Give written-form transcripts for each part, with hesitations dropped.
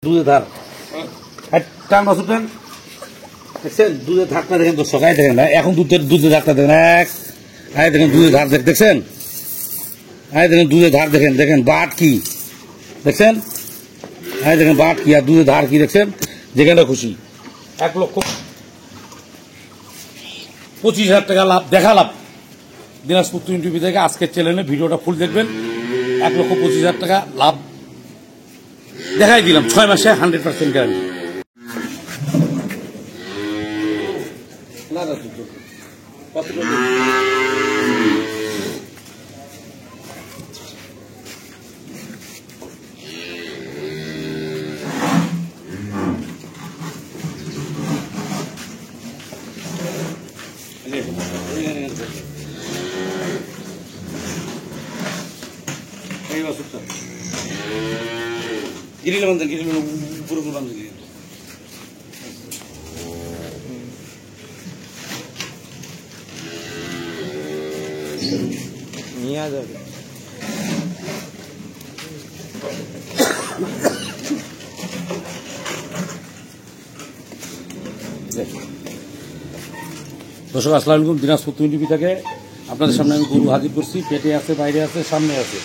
দুধের ধার টান বাসুটান দেখছেন, দুধের ধারটা দেখেন তো সকাই দেখেন না, এখন দুধের ধারটা দেখেন দেখেন দুধের ধার দেখছেন, দেখেন দুধের ধার দেখেন, দেখেন বাট কি দেখছেন, দেখেন বাট কি আর দুধের ধার কি দেখছেন, যেখানে খুশি 1,25,000 টাকা লাভ দেখালাম দিনাজপুর টিভি থেকে। আজকের চ্যানেলে ভিডিওটা ফুল দেখবেন, 1,25,000 টাকা লাভ দেখাই দিলাম 6 মাসে 100% গ্যারান্টি। গিরিলে বান্ধেন, গিরিলে পুরো বান্ধে গিয়ে নিয়ে যাবে। দর্শক আসসালামু আলাইকুম, দিনাজপুর টিভি থেকে আপনাদের সামনে আমি গরু হাজির করছি। পেটে আছে, বাইরে আছে, সামনে আছে,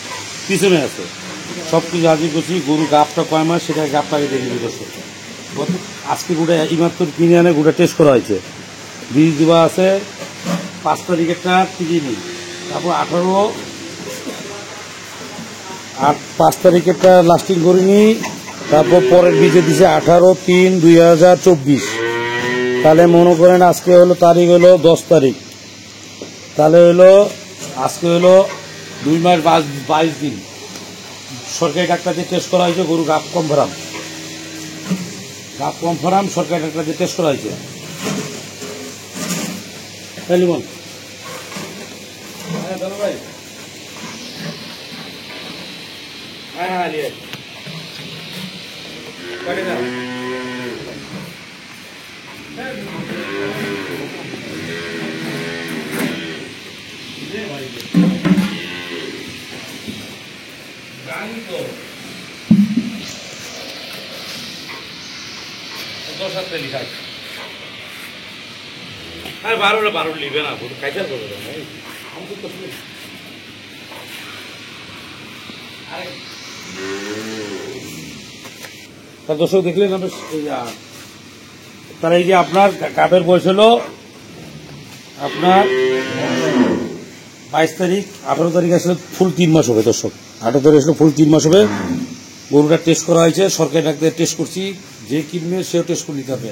পিছনে আছে, সব কিছু হাজির করছি। গরু গাপটা কয় মাস সেটা গাপটাকে দেখে দিই দর্শক। আজকে গোটা ইমাত্র কিনে আনে গোটা টেস্ট করা হয়েছে, বীজ দেওয়া আছে। 5 তারিখেরটা টিকি নেই, তারপর 5 তারিখেরটা লাস্টিং করিনি, তারপর পরের বীজে দিছে 18/3/2024। তাহলে মনে করেন আজকে হলো তারিখ হলো 10 তারিখ, তাহলে হলো আজকে হলো 2 মাস 22 দিন। সরকারি ডাক্তার দিয়ে টেস্ট করা হয়েছে, গরু গাপ কনফার্ম, সরকারি ডাক্তার দিয়ে টেস্ট করা হয়েছে। লিমন ভাই বারো লিবে না কাইচার করবে দর্শক দেখলেন। তাহলে এই যে আপনার কাপের বয়স হলো আপনার 22 তারিখ, 18 তারিখ আসলে ফুল 3 মাস হবে দর্শক। 18 তারিখ আসলে ফুল 3 মাস হবে। গরুটা টেস্ট করা হয়েছে, সরকারি ডাক্তার টেস্ট করছি, যে কিনবে সেও টেস্ট করে নিতে হবে।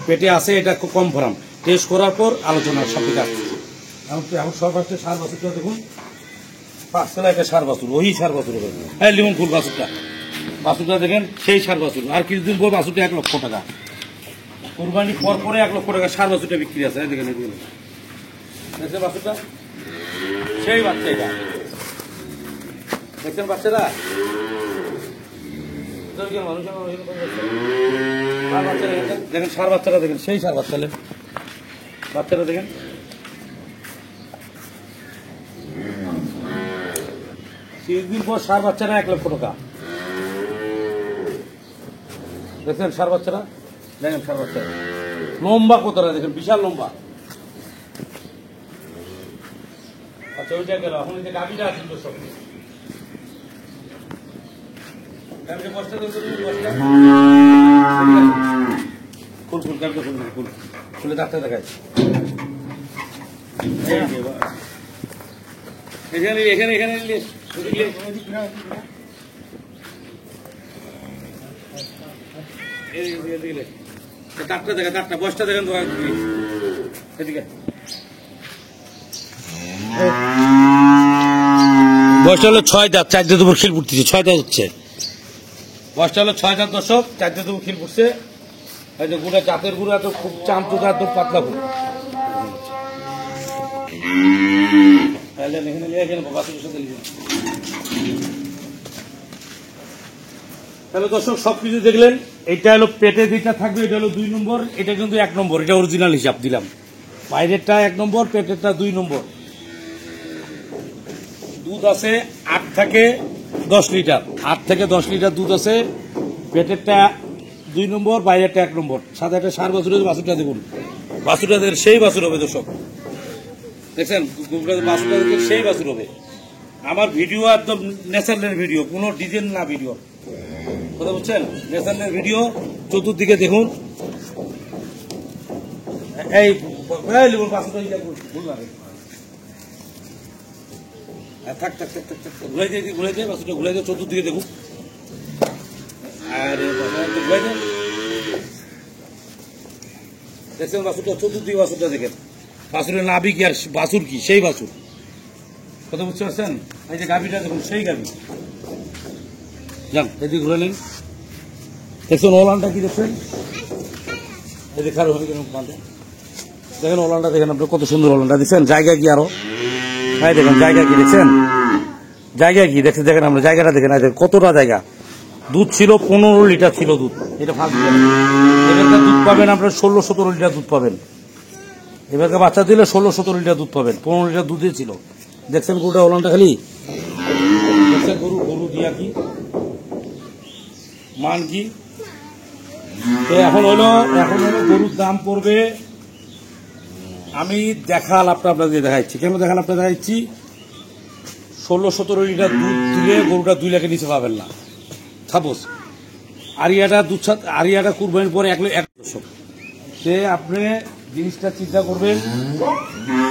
পেটে আছে এটা কনফার্ম, টেস্ট করার পর আলোচনা সব দিকে আসছে। এখন সব আসছে সার বাছুরটা দেখুন, 5 তলা একটা সার বাছুর, ওই সার বাছুর হবে। লিমন ফুল বাছুরটা দেখেন, সেই সার বাছুর। আর কিছুদিন পর বাছুরটা 1 লক্ষ টাকা, কোরবানি পরে 1 লক্ষ টাকা সার বাছুরটা বিক্রি আছে। দেখেন দেখছেন বাছুরটা, সেই বাচ্চা এটা দেখছেন, বাচ্চারা দেখেন, সার বাচ্চাটা দেখেন, সেই সার বাচ্চাটা দেখেন। কিছুদিন পর সার বাচ্চারা 1 লক্ষ টাকা। দেখছেন সার বাচ্চারা, দেখেন সার বাচ্চারা লম্বা কতটা দেখেন, বিশাল লম্বা। আচ্ছা ওইটা গেল, এখন এই যে গাভিটা আছে তো সব খুলে ডাক্তার দেখায়। এখানে ডাক্তার দেখা, ডাক্তার বয়সটা দেখেন তো এদিকে, বয়সটা হলো 6 দাঁত, 4 দাঁত উপর খিল ফুটতেছে, 6 দাঁত হচ্ছে। বয়সটা হলো 6 দাঁত দর্শক, 4 দাঁত উপর খিল ফুটছে। এই যে গুড়া জাতের গুড়া তো খুব চামচুকা, একদম পাতলা গুড়। তাহলে দর্শক সবকিছু দেখলেন। এটা হলো পেটে যেটা থাকবে এটা হলো 2 নম্বর, এটা কিন্তু 1 নম্বর, এটা অরিজিনাল হিসাব দিলাম। বাইরেরটা 1 নম্বর, পেটেরটা 2 নম্বর। দুধ আছে 8 থেকে 10 লিটার, 8 থেকে 10 লিটার দুধ আছে। পেটেরটা 2 নম্বর, বাইরেটা 1 নম্বর। সাথে একটা সার বাছুর আছে, বাছুরটা দেখুন, বাছুরটা দেখেন সেই বাছুর হবে দর্শক। দেখছেন বাছুরটা দেখেন সেই বাছুর হবে। আমার ভিডিও একদম ন্যাচারাল ভিডিও, কোনো ডিজাইন না ভিডিও, কথা বুঝছেন? Natural video. চতুর্দিকে দেখুন, এই বাছুরটা ভুল লাগে। থাক থাক থাক থাক থাক, ঘুরাই দিয়ে বাছুরটা ঘুরাই দিয়ে চতুর্দিকে দেখুন। আর ঘুরাই দেন, দেখছেন বাছুরটা চতুর্দিকে, বাছুরটা দেখেন। বাছুরের নাভি কি আর বাছুর কি সেই বাছুর, কথা বুঝতে পারছেন? এই যে গাভীটা দেখুন, সেই গাভী। যান এদিকে ঘুরে নেন, দেখছেন ওলানটা কি দেখছেন? এই দেখার দেখেন ওলানটা, দেখেন আপনি কত সুন্দর ওলানটা দেখছেন। জায়গা কি আরো, হ্যাঁ দেখেন জায়গা কি দেখছেন, জায়গা কি দেখছেন, দেখেন আমরা জায়গাটা দেখেন, কতটা জায়গা। দুধ ছিল 15 লিটার ছিল দুধ, এটা ফার্স্ট। এবারকার দুধ পাবেন আপনার 16-17 লিটার দুধ পাবেন। এবারকার বাচ্চা দিলে 16-17 লিটার দুধ পাবেন, 15 লিটার দুধে ছিল। দেখছেন গরুটা ওলানটা খালি, দেখছেন গরু দিয়া কি মান কি। এখন হলো গরুর দাম পড়বে, আমি দেখাল আপনাদের দেখাচ্ছি, কেন দেখাল আপনাদের দেখাচ্ছি, 16-17 লিটার দুধ দিলে গরুটা 2 লাখের নিচে পাবেন না। সাপোজ আরিয়াটা কুরবানির পরে 1 লাখ সে আপনি জিনিসটা চিন্তা করবেন,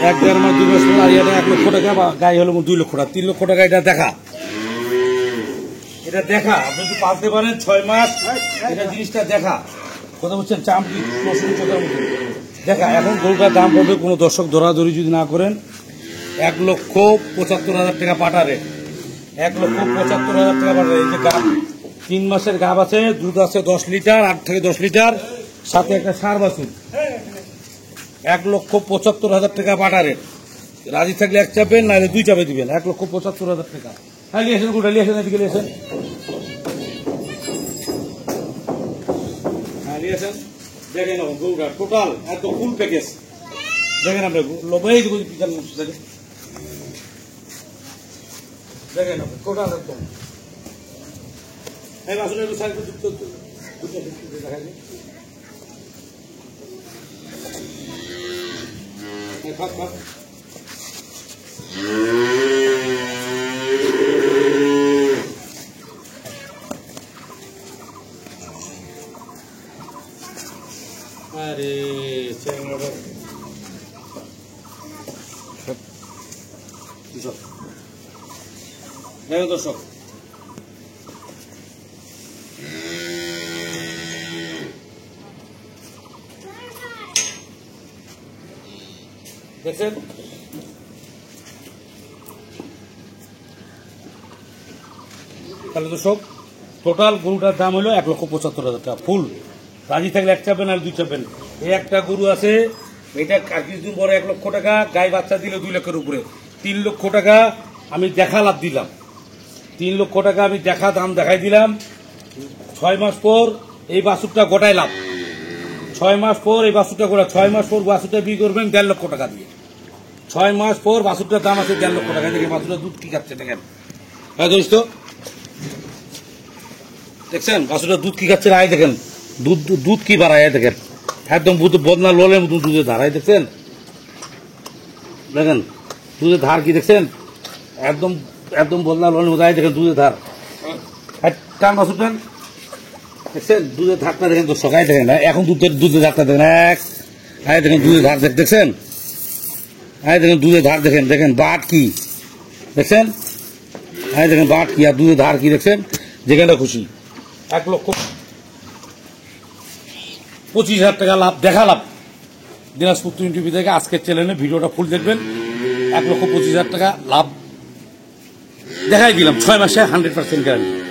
1-1.5 মাস 2 মাস পর আরিয়াটা 1 লক্ষ টাকা, বা গায়ে হলো 2 লক্ষ টাকা, 3 লক্ষ টাকা। এটা দেখা আপনি যদি পালতে পারেন 6 মাস, এটা জিনিসটা দেখা, কথা বলছেন চামড়ি দেখা। এখন গরুটার দাম পড়বে, কোনো দর্শক দরাদরি যদি না করেন, 1,75,000 টাকা পাটা রেট, 1,75,000 টাকা পাটা। এই যে গাভ 3 মাসের গাভ আছে, দুধ আছে 10 লিটার, 8 থেকে 10 লিটার, সাথে একটা সার বাছুর, 1,75,000 টাকা পাটা রেট। রাজি থাকলে 1 চাপেন, নাহলে 2 চাপে দিবেন, 1,75,000 টাকা। হ্যাঁ নিয়ে আসেন, গোটা নিয়ে আসেন, এদিকে নিয়ে আসেন, হ্যাঁ নিয়ে আসেন। দেখেন গরুটা টোটাল এত ফুল প্যাকেজ, দেখেন আপনি দেখেন টোটাল একদম। এই আসলে একটু সাইড যুক্ত দেখা আরে দেখো দর্শক, দেখছেন তাহলে দর্শক, টোটাল গরুটার দাম হলো 1,75,000 টাকা ফুল। রাজি থাকলে 1 চাপেন আর 2 চাপেন। এই একটা গরু আছে, এটা আর কিছুদিন পরে 1 লক্ষ টাকা, গাই বাচ্চা দিলে 2 লাখের উপরে, 3 লক্ষ টাকা আমি দেখা লাভ দিলাম, 3 লক্ষ টাকা আমি দেখা দাম দেখাই দিলাম। 6 মাস পর এই বাছুরটা গোটায় লাভ, 6 মাস পর এই বাছুরটা গোটা, 6 মাস পর বাছুরটা বিক্রি করবেন 1.5 লক্ষ টাকা দিয়ে। 6 মাস পর বাছুরটার দাম আছে 1.5 লক্ষ টাকা। দেখেন বাছুরটা দুধ কি খাচ্ছে, দেখেন হ্যাঁ দোস্ত, দেখছেন বাছুরটা দুধ কি খাচ্ছে, আয় দেখেন দুধ কি বাড়ায়, দেখেন একদম বদনা লোলের মতো দুধের ধার, দেখছেন, দেখেন দুধের ধার কি দেখছেন, একদম বদনা লোলের মতো, দেখেন দুধের ধার, টান বাছুর টান, দেখছেন দুধের ধারটা দেখেন তো সকালে, দেখেন এখন দুধের ধারটা দেখেন, দেখেন দুধের ধার দেখছেন, দেখেন দুধের ধার দেখেন, দেখেন বাট কি দেখছেন, দেখেন বাট কি আর দুধের ধার কি দেখছেন, যেখানটা খুশি। 1,25,000 টাকা লাভ দেখালাম দিনাজপুর টিভি থেকে। আজকের চ্যানেলে ভিডিওটা ফুল দেখবেন, 1,25,000 টাকা লাভ দেখাই দিলাম, 6 মাসে 100% গ্যারান্টি।